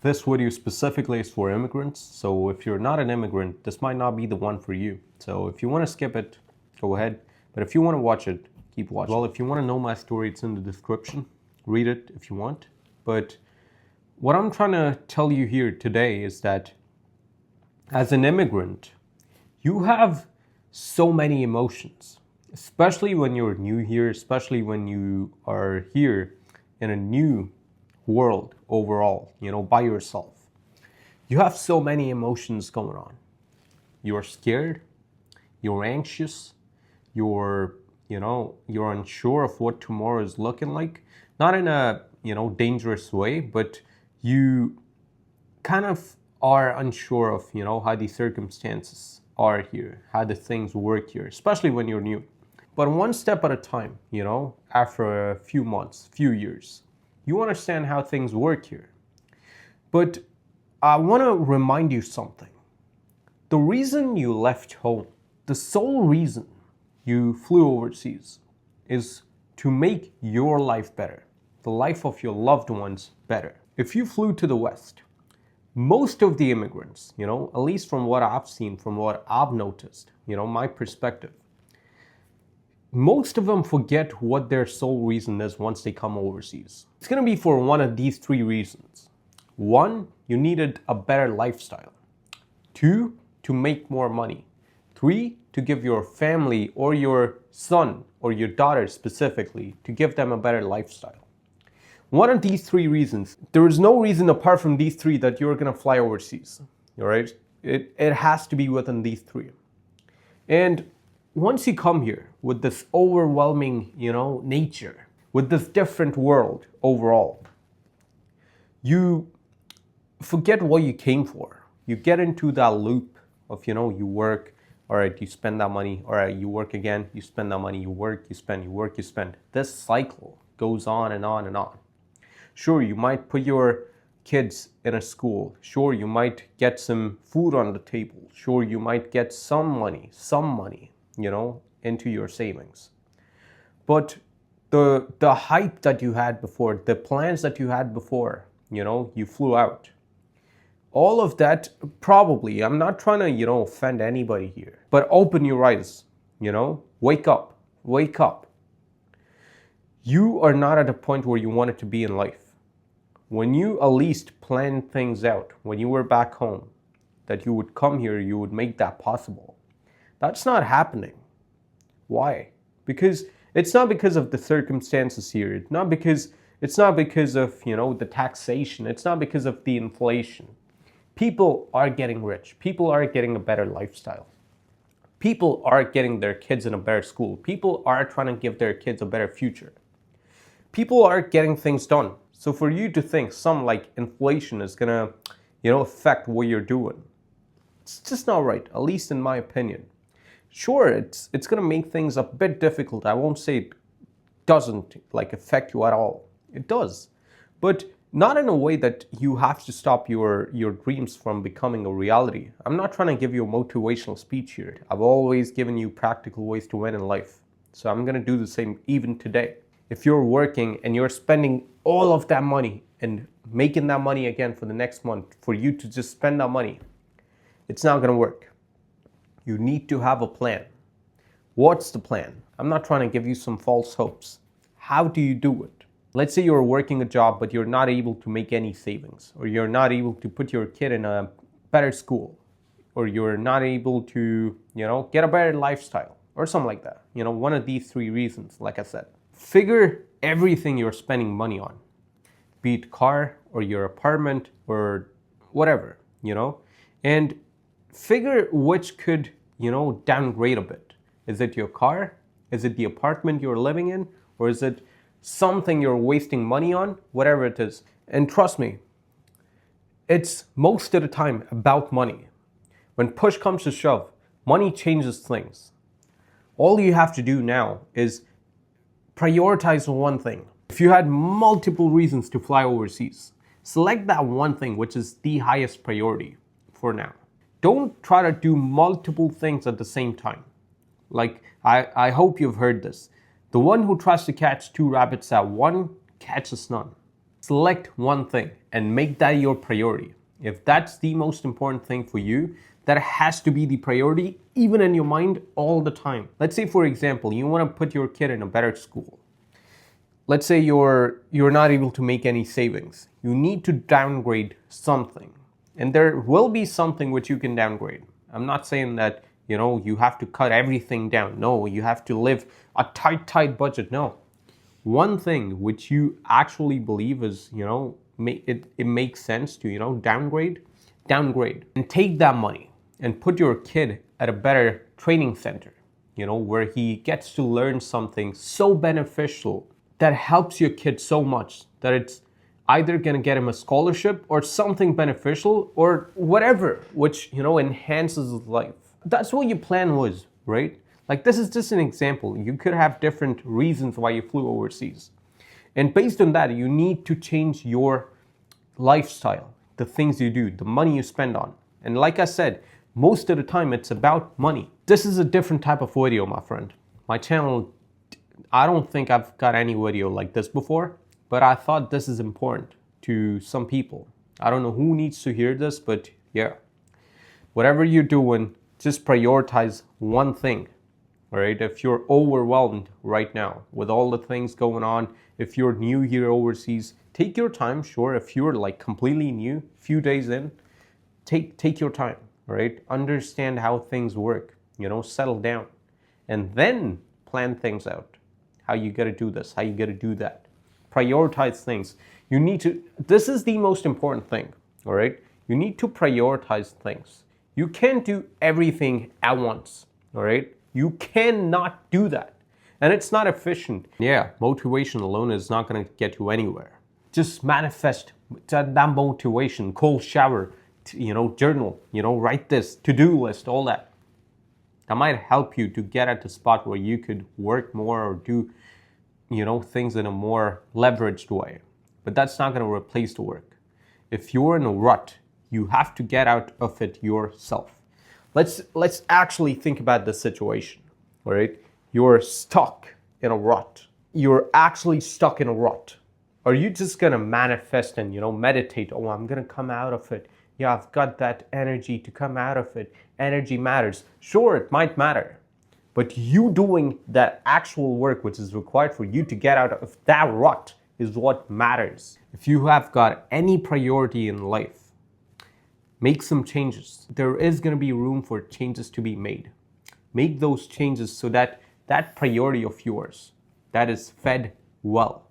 This video specifically is for immigrants, so if you're not an immigrant, this might not be the one for you. So if you want to skip it, go ahead. But if you want to watch it, keep watching. Well, if you want to know my story, it's in the description. Read it if you want. But what I'm trying to tell you here today is that as an immigrant, you have so many emotions, especially when you're new here, especially when you are here in a new world overall, by yourself. You have so many emotions going on. You're scared, you're anxious, you're unsure of what tomorrow is looking like. Not in a, dangerous way, but you kind of are unsure of, how the circumstances are here, how the things work here, especially when you're new. But one step at a time, after a few months, few years, you understand how things work here. But I want to remind you something. The reason you left home, the sole reason you flew overseas, is to make your life better, the life of your loved ones better. If you flew to the West, most of the immigrants, at least from what I've seen, from what I've noticed, my perspective, most of them forget what their sole reason is once they come overseas. It's going to be for one of these three reasons. One, you needed a better lifestyle. Two, to make more money. Three, to give your family or your son or your daughter specifically, to give them a better lifestyle. One of these three reasons, there is no reason apart from these three that you're going to fly overseas. All right? It has to be within these three. And once you come here with this overwhelming, nature, with this different world overall, you forget what you came for. You get into that loop of, you work, all right, you spend that money, all right, you work again, you spend that money, you work, you spend, you work, you spend. This cycle goes on and on and on. Sure, you might put your kids in a school. Sure, you might get some food on the table. Sure, you might get some money, into your savings. But the hype that you had before, the plans that you had before, you flew out. All of that probably, I'm not trying to, offend anybody here, but open your eyes, wake up, wake up. You are not at a point where you wanted to be in life. When you at least planned things out, when you were back home, that you would come here, you would make that possible. That's not happening. Why? Because it's not because of the circumstances here. It's not because of, the taxation. It's not because of the inflation. People are getting rich. People are getting a better lifestyle. People are getting their kids in a better school. People are trying to give their kids a better future. People are getting things done. So for you to think some like inflation is gonna, affect what you're doing, it's just not right, at least in my opinion. Sure, it's going to make things a bit difficult. I won't say it doesn't affect you at all. It does. But not in a way that you have to stop your dreams from becoming a reality. I'm not trying to give you a motivational speech here. I've always given you practical ways to win in life. So I'm going to do the same even today. If you're working and you're spending all of that money and making that money again for the next month, for you to just spend that money, it's not going to work. You need to have a plan. What's the plan? I'm not trying to give you some false hopes. How do you do it? Let's say you're working a job, but you're not able to make any savings, or you're not able to put your kid in a better school, or you're not able to, get a better lifestyle, or something like that. One of these three reasons, like I said. Figure everything you're spending money on, be it car or your apartment or whatever, and figure which could, downgrade a bit. Is it your car? Is it the apartment you're living in? Or is it something you're wasting money on? Whatever it is. And trust me, it's most of the time about money. When push comes to shove, money changes things. All you have to do now is prioritize one thing. If you had multiple reasons to fly overseas, select that one thing which is the highest priority for now. Don't try to do multiple things at the same time. I hope you've heard this. The one who tries to catch two rabbits at one catches none. select one thing and make that your priority. If that's the most important thing for you, that has to be the priority, even in your mind all the time. Let's say, for example, you want to put your kid in a better school. Let's say you're not able to make any savings. You need to downgrade something. And there will be something which you can downgrade. I'm not saying that, you have to cut everything down. No, you have to live a tight budget. No. One thing which you actually believe is, it makes sense to, downgrade. And take that money and put your kid at a better training center, where he gets to learn something so beneficial that helps your kid so much that it's either going to get him a scholarship or something beneficial or whatever, which, enhances his life. That's what your plan was, right? Like, this is just an example. You could have different reasons why you flew overseas. And based on that, you need to change your lifestyle, the things you do, the money you spend on. And like I said, most of the time it's about money. This is a different type of video, my friend. My channel, I don't think I've got any video like this before, but I thought this is important to some people. I don't know who needs to hear this, but yeah. Whatever you're doing, just prioritize one thing, all right? If you're overwhelmed right now with all the things going on, if you're new here overseas, take your time, sure. If you're like completely new, few days in, take your time, all right? Understand how things work, settle down, and then plan things out. How you gotta do this, how you gotta do that. Prioritize things. This is the most important thing, all right? You need to prioritize things. You can't do everything at once, all right? You cannot do that. And it's not efficient. Yeah, motivation alone is not gonna get you anywhere. Just manifest that motivation, cold shower, journal, write this, to-do list, all that. That might help you to get at the spot where you could work more or do, things in a more leveraged way. But that's not gonna replace the work. If you're in a rut, you have to get out of it yourself. Let's actually think about this situation, all right? You're stuck in a rut. You're actually stuck in a rut. Are you just gonna manifest and, meditate? Oh, I'm gonna come out of it. Yeah, I've got that energy to come out of it. Energy matters. Sure, it might matter. But you doing that actual work which is required for you to get out of that rut is what matters. If you have got any priority in life, make some changes. There is going to be room for changes to be made. Make those changes so that that priority of yours, that is fed well.